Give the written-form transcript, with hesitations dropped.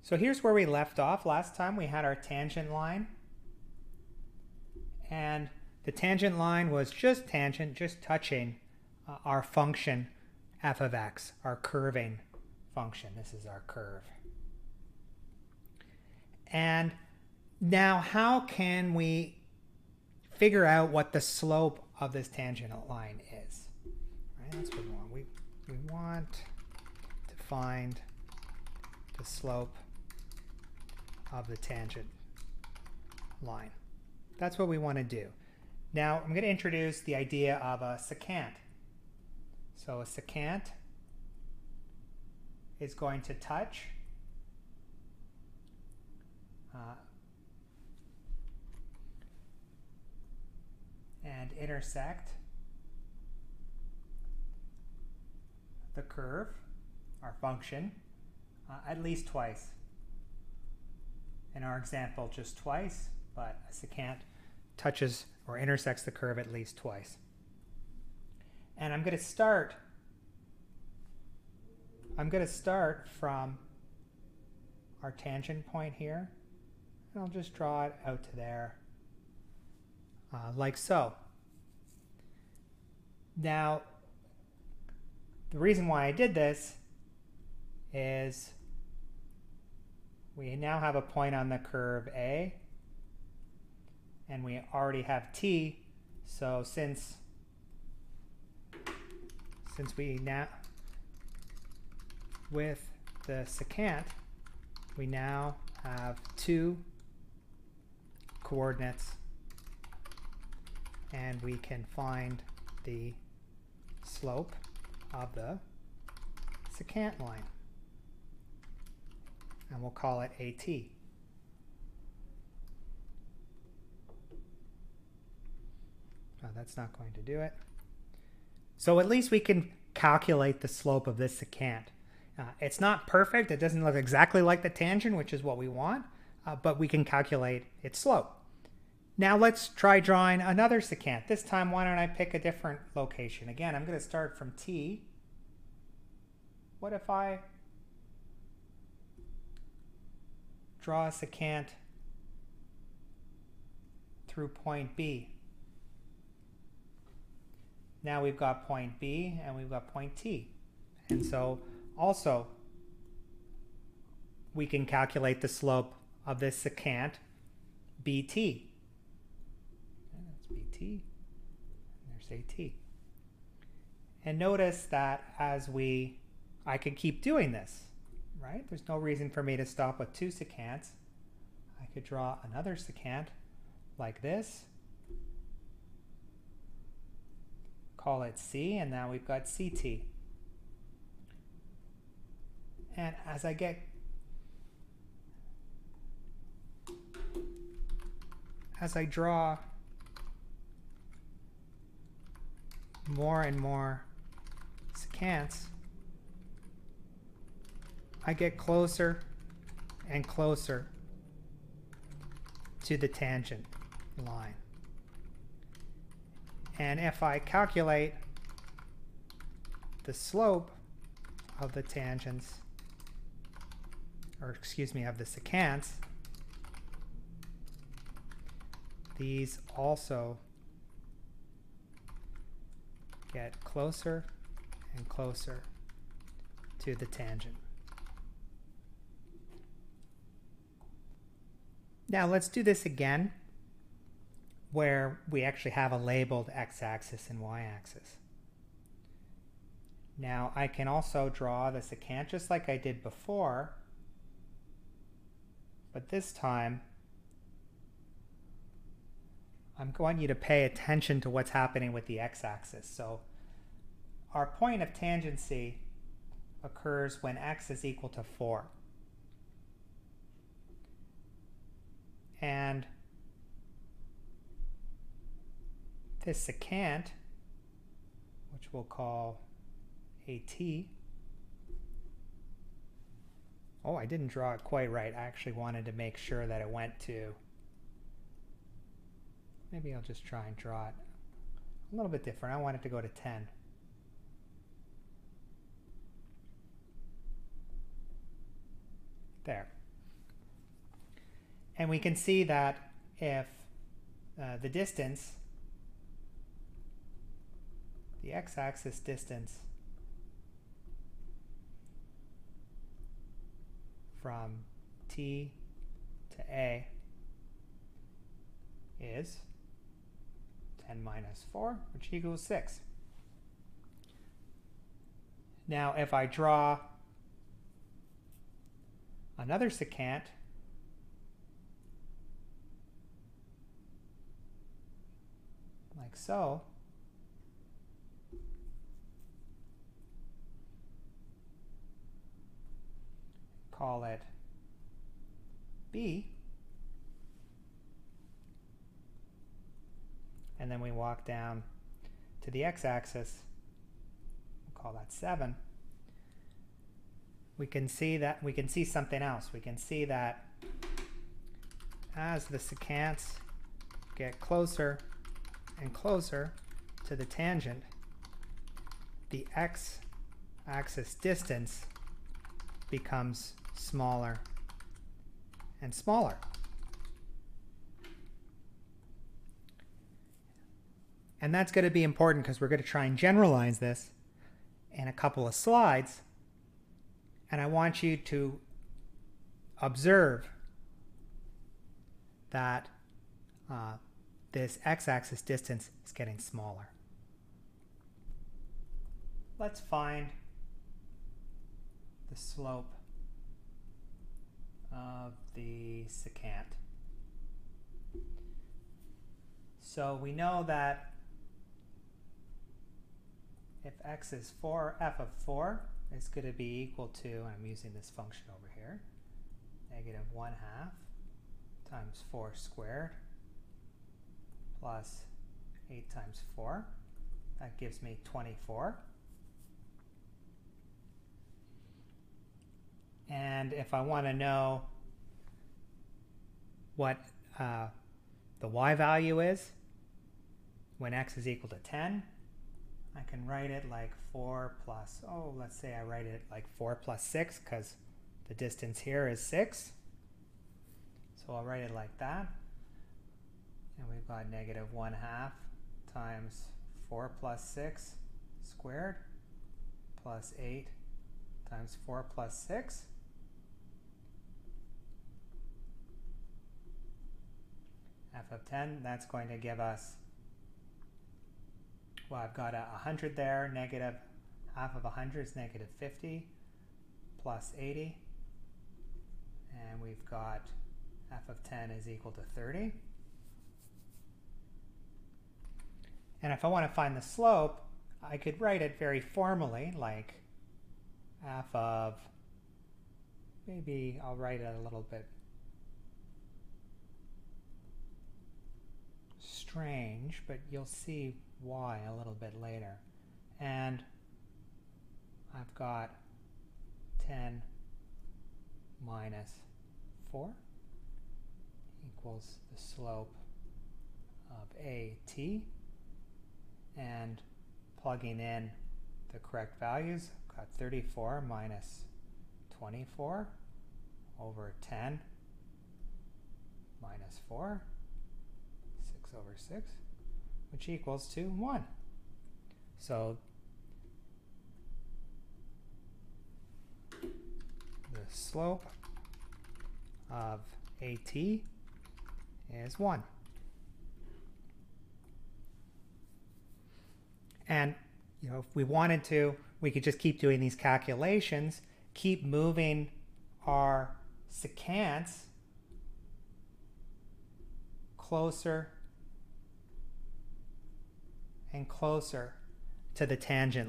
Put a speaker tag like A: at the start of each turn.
A: So here's where we left off. Last time we had our tangent line. And the tangent line was just tangent, just touching our function f of x, our curving function. This is our curve. And now how can we figure out what the slope of this tangent line is? Right, that's what we want. We want to find the slope of the tangent line. That's what we want to do. Now I'm going to introduce the idea of a secant. So a secant is going to touch and intersect the curve, our function, at least twice. In our example, just twice, but a secant touches or intersects the curve at least twice. And I'm going to start from our tangent point here, and I'll just draw it out to there, like so. Now, the reason why I did this is we now have a point on the curve A, and we already have t, so since we now, with the secant, we now have two coordinates, and we can find the slope of the secant line. And we'll call it AT. No, that's not going to do it. So at least we can calculate the slope of this secant. It's not perfect. It doesn't look exactly like the tangent, which is what we want, but we can calculate its slope. Now let's try drawing another secant. This time, why don't I pick a different location? Again, I'm going to start from T. What if I draw a secant through point B? Now we've got point B and we've got point T. And so also we can calculate the slope of this secant BT. And that's BT. And there's AT. And notice that I could keep doing this, right? There's no reason for me to stop with two secants. I could draw another secant like this. Call it C, and now we've got CT. And as I draw more and more secants, I get closer and closer to the tangent line. And if I calculate the slope of the tangents, or excuse me, of the secants, these also get closer and closer to the tangent. Now let's do this again, where we actually have a labeled x-axis and y-axis. Now I can also draw the secant just like I did before, but this time I'm going you to pay attention to what's happening with the x-axis. So our point of tangency occurs when x is equal to 4. And this secant, which we'll call AT, oh, I didn't draw it quite right. I actually wanted to make sure that it went to, maybe I'll just try and draw it a little bit different. I want it to go to 10. There. And we can see that if the distance, the x-axis distance from T to A is 10 minus 4, which equals 6. Now, if I draw another secant, like so, call it B, and then we walk down to the x-axis, we'll call that 7, we can see something else. We can see that as the secants get closer and closer to the tangent, the x-axis distance becomes smaller and smaller. And that's going to be important because we're going to try and generalize this in a couple of slides. And I want you to observe that this x-axis distance is getting smaller. Let's find the slope of the secant. So we know that if x is 4, f of 4 is going to be equal to, and I'm using this function over here, negative 1/2 times 4 squared plus 8 times 4. That gives me 24. And if I want to know what the y value is when x is equal to 10, I can write it like 4 plus, let's say I write it like 4 plus 6 because the distance here is 6. So I'll write it like that. And we've got negative 1/2 times 4 plus 6 squared plus 8 times 4 plus 6. F of 10, that's going to give us, well, I've got 100 there, negative half of 100 is negative 50 plus 80. And we've got f of 10 is equal to 30. And if I want to find the slope, I could write it very formally, like f of, maybe I'll write it a little bit strange, but you'll see why a little bit later. And I've got 10 minus 4 equals the slope of AT, and plugging in the correct values, I've got 34 minus 24 over 10 minus 4, 6 over 6, which equals to 1. So the slope of AT is 1. And if we wanted to, we could just keep doing these calculations, keep moving our secants closer and closer to the tangent